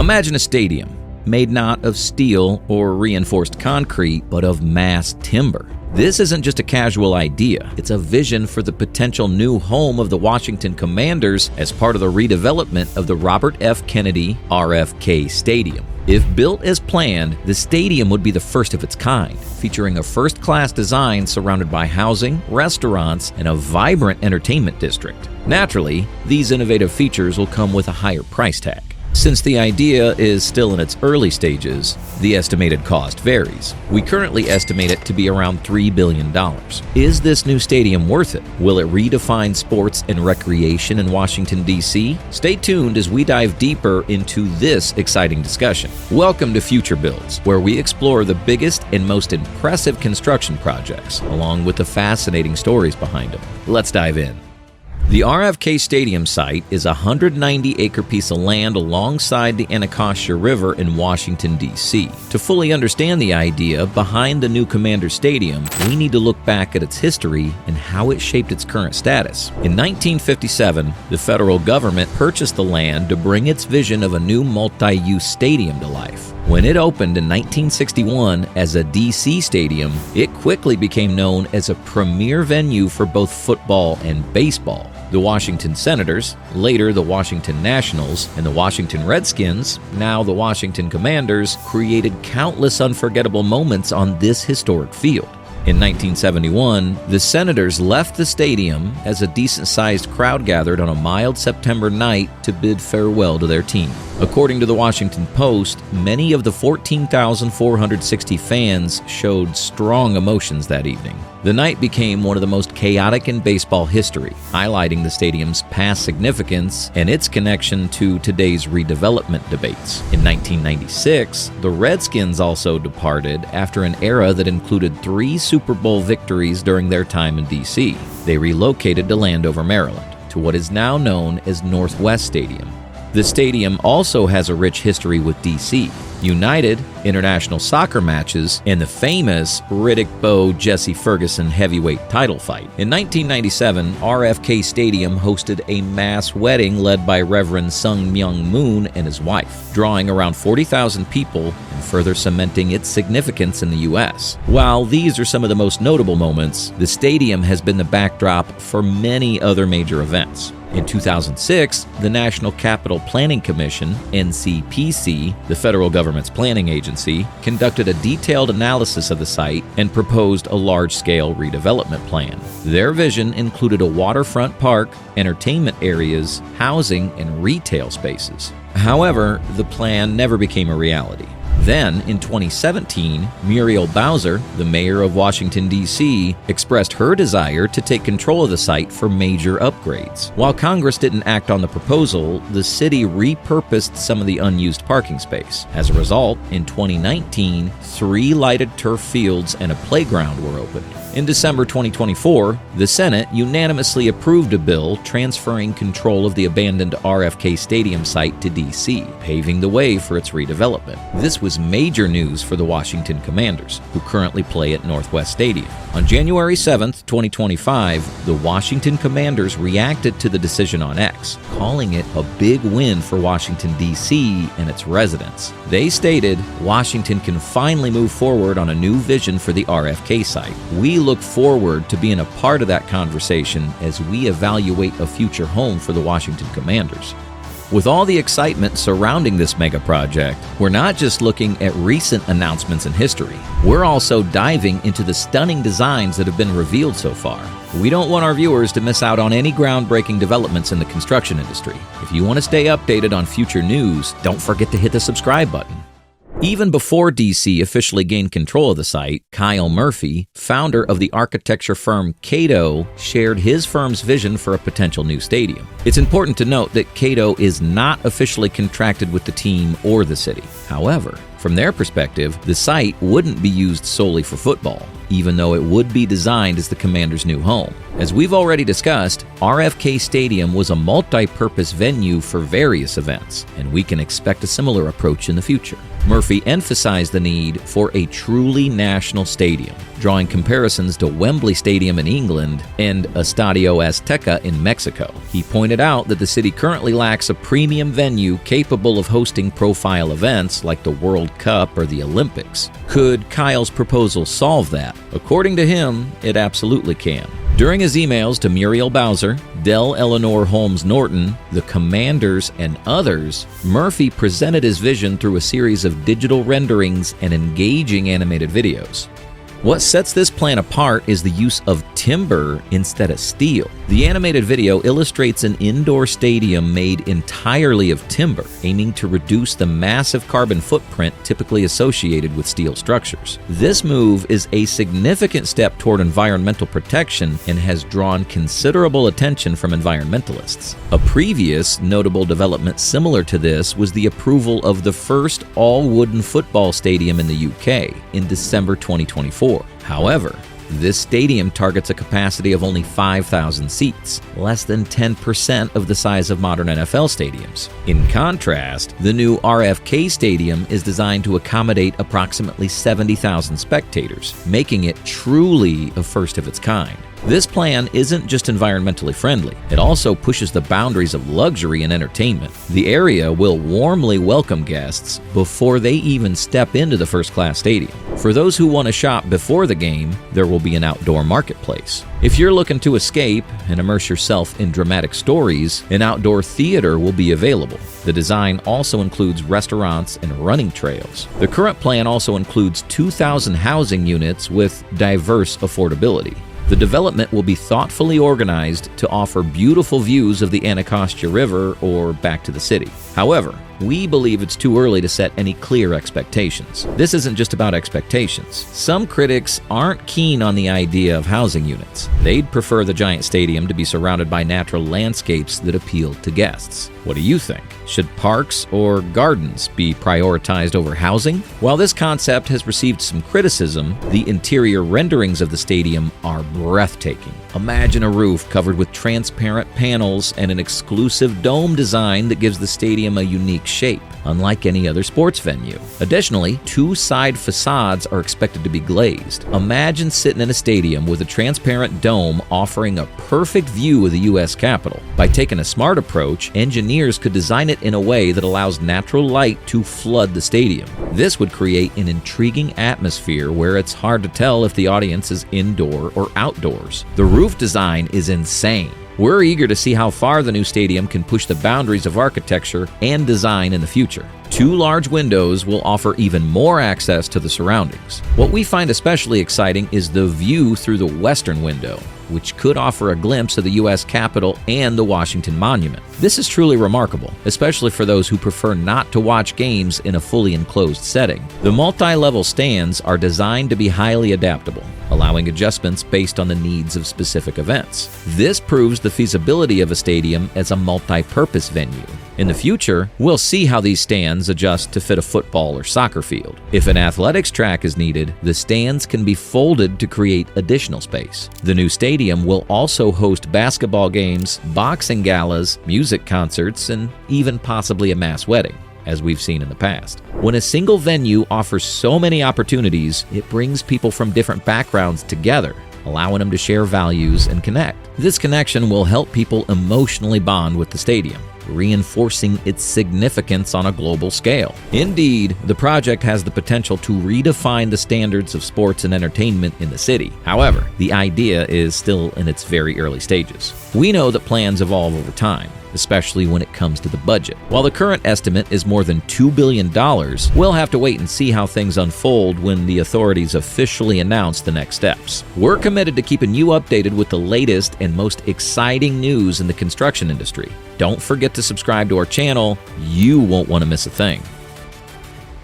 Imagine a stadium made not of steel or reinforced concrete, but of mass timber. This isn't just a casual idea, it's a vision for the potential new home of the Washington Commanders as part of the redevelopment of the Robert F. Kennedy RFK Stadium. If built as planned, the stadium would be the first of its kind, featuring a first-class design surrounded by housing, restaurants, and a vibrant entertainment district. Naturally, these innovative features will come with a higher price tag. Since the idea is still in its early stages, the estimated cost varies. We currently estimate it to be around $3 billion. Is this new stadium worth it? Will it redefine sports and recreation in Washington, D.C.? Stay tuned as we dive deeper into this exciting discussion. Welcome to Future Builds, where we explore the biggest and most impressive construction projects, along with the fascinating stories behind them. Let's dive in. The RFK Stadium site is a 190-acre piece of land alongside the Anacostia River in Washington, D.C. To fully understand the idea behind the new Commander Stadium, we need to look back at its history and how it shaped its current status. In 1957, the federal government purchased the land to bring its vision of a new multi-use stadium to life. When it opened in 1961 as a D.C. stadium, it quickly became known as a premier venue for both football and baseball. The Washington Senators, later the Washington Nationals, and the Washington Redskins, now the Washington Commanders, created countless unforgettable moments on this historic field. In 1971, the Senators left the stadium as a decent-sized crowd gathered on a mild September night to bid farewell to their team. According to the Washington Post, many of the 14,460 fans showed strong emotions that evening. The night became one of the most chaotic in baseball history, highlighting the stadium's past significance and its connection to today's redevelopment debates. In 1996, the Redskins also departed after an era that included 3 Super Bowl victories during their time in D.C. They relocated to Landover, Maryland, to what is now known as Northwest Stadium. The stadium also has a rich history with D.C. United, international soccer matches, and the famous Riddick-Bowe-Jesse Ferguson heavyweight title fight. In 1997, RFK Stadium hosted a mass wedding led by Reverend Sung Myung Moon and his wife, drawing around 40,000 people and further cementing its significance in the U.S. While these are some of the most notable moments, the stadium has been the backdrop for many other major events. In 2006, the National Capital Planning Commission, NCPC, the federal government's planning agency, conducted a detailed analysis of the site and proposed a large-scale redevelopment plan. Their vision included a waterfront park, entertainment areas, housing, and retail spaces. However, the plan never became a reality. Then, in 2017, Muriel Bowser, the mayor of Washington, D.C., expressed her desire to take control of the site for major upgrades. While Congress didn't act on the proposal, the city repurposed some of the unused parking space. As a result, in 2019, 3 lighted turf fields and a playground were opened. In December 2024, the Senate unanimously approved a bill transferring control of the abandoned RFK Stadium site to D.C., paving the way for its redevelopment. This was major news for the Washington Commanders, who currently play at Northwest Stadium. On January 7, 2025, the Washington Commanders reacted to the decision on X, calling it a big win for Washington, D.C. and its residents. They stated, "Washington can finally move forward on a new vision for the RFK site. We look forward to being a part of that conversation as we evaluate a future home for the Washington Commanders." With all the excitement surrounding this mega project, we're not just looking at recent announcements in history. We're also diving into the stunning designs that have been revealed so far. We don't want our viewers to miss out on any groundbreaking developments in the construction industry. If you want to stay updated on future news, don't forget to hit the subscribe button. Even before DC officially gained control of the site, Kyle Murphy, founder of the architecture firm Cato, shared his firm's vision for a potential new stadium. It's important to note that Cato is not officially contracted with the team or the city. However, from their perspective, the site wouldn't be used solely for football, even though it would be designed as the Commander's new home. As we've already discussed, RFK Stadium was a multi-purpose venue for various events, and we can expect a similar approach in the future. Murphy emphasized the need for a truly national stadium, drawing comparisons to Wembley Stadium in England and Estadio Azteca in Mexico. He pointed out that the city currently lacks a premium venue capable of hosting profile events like the World Cup or the Olympics. Could Kyle's proposal solve that? According to him, it absolutely can. During his emails to Muriel Bowser, Dell Eleanor Holmes Norton, the Commanders, and others, Murphy presented his vision through a series of digital renderings and engaging animated videos. What sets this plan apart is the use of timber instead of steel. The animated video illustrates an indoor stadium made entirely of timber, aiming to reduce the massive carbon footprint typically associated with steel structures. This move is a significant step toward environmental protection and has drawn considerable attention from environmentalists. A previous notable development similar to this was the approval of the first all-wooden football stadium in the UK in December 2024. However, this stadium targets a capacity of only 5,000 seats, less than 10% of the size of modern NFL stadiums. In contrast, the new RFK Stadium is designed to accommodate approximately 70,000 spectators, making it truly a first of its kind. This plan isn't just environmentally friendly, it also pushes the boundaries of luxury and entertainment. The area will warmly welcome guests before they even step into the first-class stadium. For those who want to shop before the game, there will be an outdoor marketplace. If you're looking to escape and immerse yourself in dramatic stories, an outdoor theater will be available. The design also includes restaurants and running trails. The current plan also includes 2,000 housing units with diverse affordability. The development will be thoughtfully organized to offer beautiful views of the Anacostia River or back to the city. However, we believe it's too early to set any clear expectations. This isn't just about expectations. Some critics aren't keen on the idea of housing units. They'd prefer the giant stadium to be surrounded by natural landscapes that appeal to guests. What do you think? Should parks or gardens be prioritized over housing? While this concept has received some criticism, the interior renderings of the stadium are breathtaking. Imagine a roof covered with transparent panels and an exclusive dome design that gives the stadium a unique shape, unlike any other sports venue. Additionally, 2 side facades are expected to be glazed. Imagine sitting in a stadium with a transparent dome offering a perfect view of the U.S. Capitol. By taking a smart approach, engineers could design it in a way that allows natural light to flood the stadium. This would create an intriguing atmosphere where it's hard to tell if the audience is indoor or outdoors. The roof design is insane. We're eager to see how far the new stadium can push the boundaries of architecture and design in the future. 2 large windows will offer even more access to the surroundings. What we find especially exciting is the view through the western window, which could offer a glimpse of the U.S. Capitol and the Washington Monument. This is truly remarkable, especially for those who prefer not to watch games in a fully enclosed setting. The multi-level stands are designed to be highly adaptable, allowing adjustments based on the needs of specific events. This proves the feasibility of a stadium as a multi-purpose venue. In the future, we'll see how these stands adjust to fit a football or soccer field. If an athletics track is needed, the stands can be folded to create additional space. The new stadium will also host basketball games, boxing galas, music concerts, and even possibly a mass wedding, as we've seen in the past. When a single venue offers so many opportunities, it brings people from different backgrounds together, allowing them to share values and connect. This connection will help people emotionally bond with the stadium, reinforcing its significance on a global scale. Indeed, the project has the potential to redefine the standards of sports and entertainment in the city. However, the idea is still in its very early stages. We know that plans evolve over time, especially when it comes to the budget. While the current estimate is more than $2 billion, we'll have to wait and see how things unfold when the authorities officially announce the next steps. We're committed to keeping you updated with the latest and most exciting news in the construction industry. Don't forget to subscribe to our channel. You won't want to miss a thing.